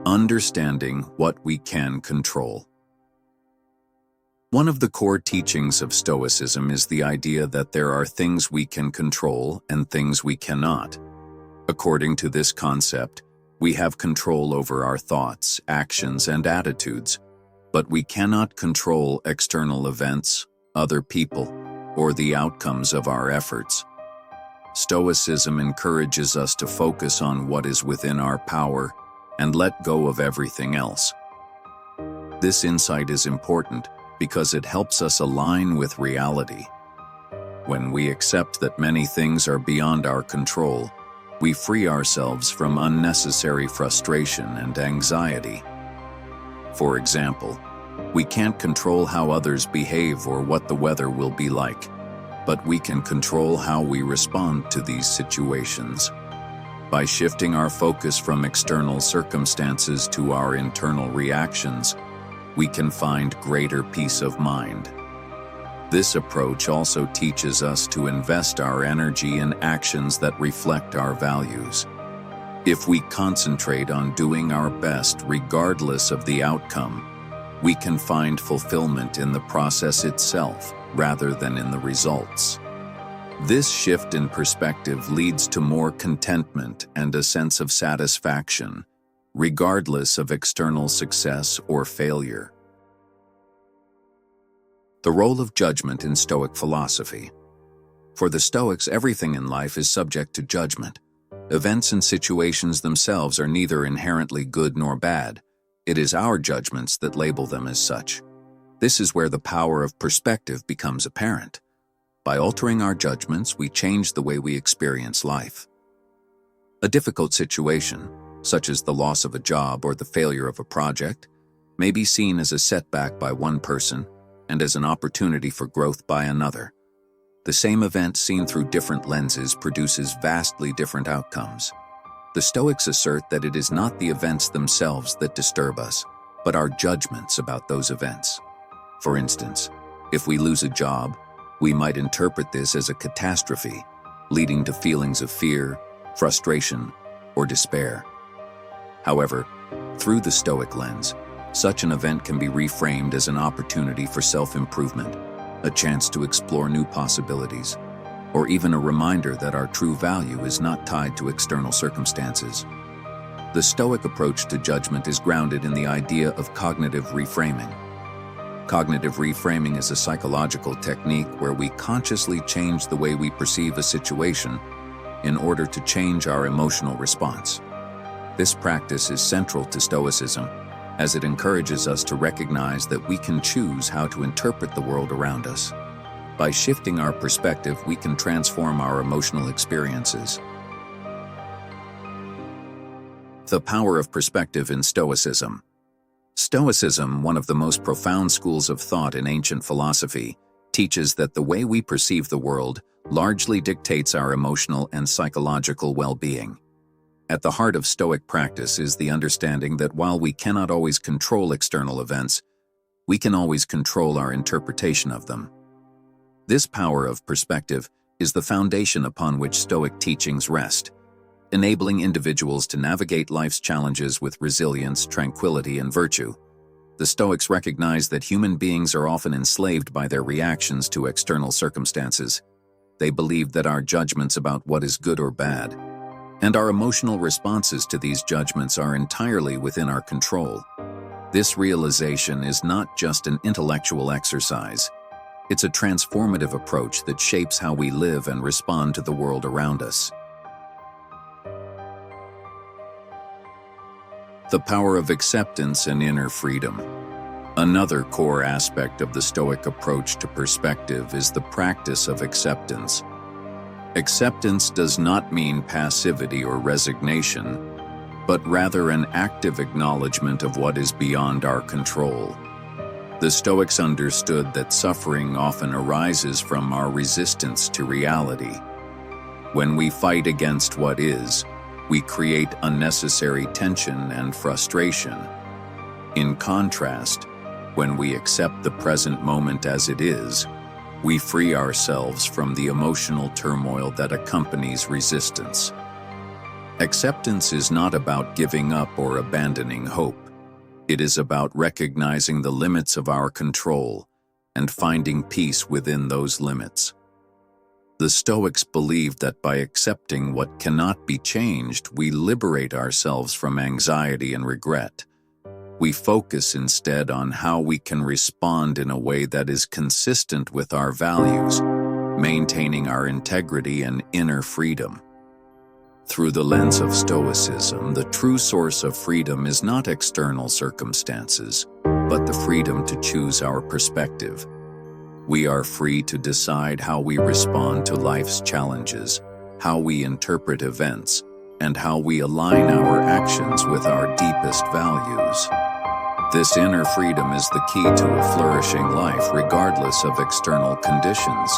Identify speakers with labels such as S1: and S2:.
S1: Understanding what we can control. One of the core teachings of Stoicism is the idea that there are things we can control and things we cannot. According to this concept, we have control over our thoughts, actions, and attitudes, but we cannot control external events, other people, or the outcomes of our efforts. Stoicism encourages us to focus on what is within our power and let go of everything else. This insight is important because it helps us align with reality. When we accept that many things are beyond our control, we free ourselves from unnecessary frustration and anxiety. For example, we can't control how others behave or what the weather will be like, but we can control how we respond to these situations. By shifting our focus from external circumstances to our internal reactions, we can find greater peace of mind. This approach also teaches us to invest our energy in actions that reflect our values. If we concentrate on doing our best regardless of the outcome, we can find fulfillment in the process itself rather than in the results. This shift in perspective leads to more contentment and a sense of satisfaction, regardless of external success or failure. The role of judgment in Stoic philosophy. For the Stoics, everything in life is subject to judgment. Events and situations themselves are neither inherently good nor bad. It is our judgments that label them as such. This is where the power of perspective becomes apparent. By altering our judgments, we change the way we experience life. A difficult situation, such as the loss of a job or the failure of a project, may be seen as a setback by one person and as an opportunity for growth by another. The same event seen through different lenses produces vastly different outcomes. The Stoics assert that it is not the events themselves that disturb us, but our judgments about those events. For instance, if we lose a job, we might interpret this as a catastrophe, leading to feelings of fear, frustration, or despair. However, through the Stoic lens, such an event can be reframed as an opportunity for self-improvement, a chance to explore new possibilities, or even a reminder that our true value is not tied to external circumstances. The Stoic approach to judgment is grounded in the idea of cognitive reframing. Cognitive reframing is a psychological technique where we consciously change the way we perceive a situation in order to change our emotional response. This practice is central to Stoicism, as it encourages us to recognize that we can choose how to interpret the world around us. By shifting our perspective, we can transform our emotional experiences. The power of perspective in Stoicism. Stoicism, one of the most profound schools of thought in ancient philosophy, teaches that the way we perceive the world largely dictates our emotional and psychological well-being. At the heart of Stoic practice is the understanding that while we cannot always control external events, we can always control our interpretation of them. This power of perspective is the foundation upon which Stoic teachings rest, enabling individuals to navigate life's challenges with resilience, tranquility, and virtue. The Stoics recognize that human beings are often enslaved by their reactions to external circumstances. They believe that our judgments about what is good or bad, and our emotional responses to these judgments are entirely within our control. This realization is not just an intellectual exercise. It's a transformative approach that shapes how we live and respond to the world around us. The power of acceptance and inner freedom. Another core aspect of the Stoic approach to perspective is the practice of acceptance. Acceptance does not mean passivity or resignation, but rather an active acknowledgement of what is beyond our control. The Stoics understood that suffering often arises from our resistance to reality. When we fight against what is, we create unnecessary tension and frustration. In contrast, when we accept the present moment as it is, we free ourselves from the emotional turmoil that accompanies resistance. Acceptance is not about giving up or abandoning hope. It is about recognizing the limits of our control and finding peace within those limits. The Stoics believed that by accepting what cannot be changed, we liberate ourselves from anxiety and regret. We focus instead on how we can respond in a way that is consistent with our values, maintaining our integrity and inner freedom. Through the lens of Stoicism, the true source of freedom is not external circumstances, but the freedom to choose our perspective. We are free to decide how we respond to life's challenges, how we interpret events, and how we align our actions with our deepest values. This inner freedom is the key to a flourishing life regardless of external conditions.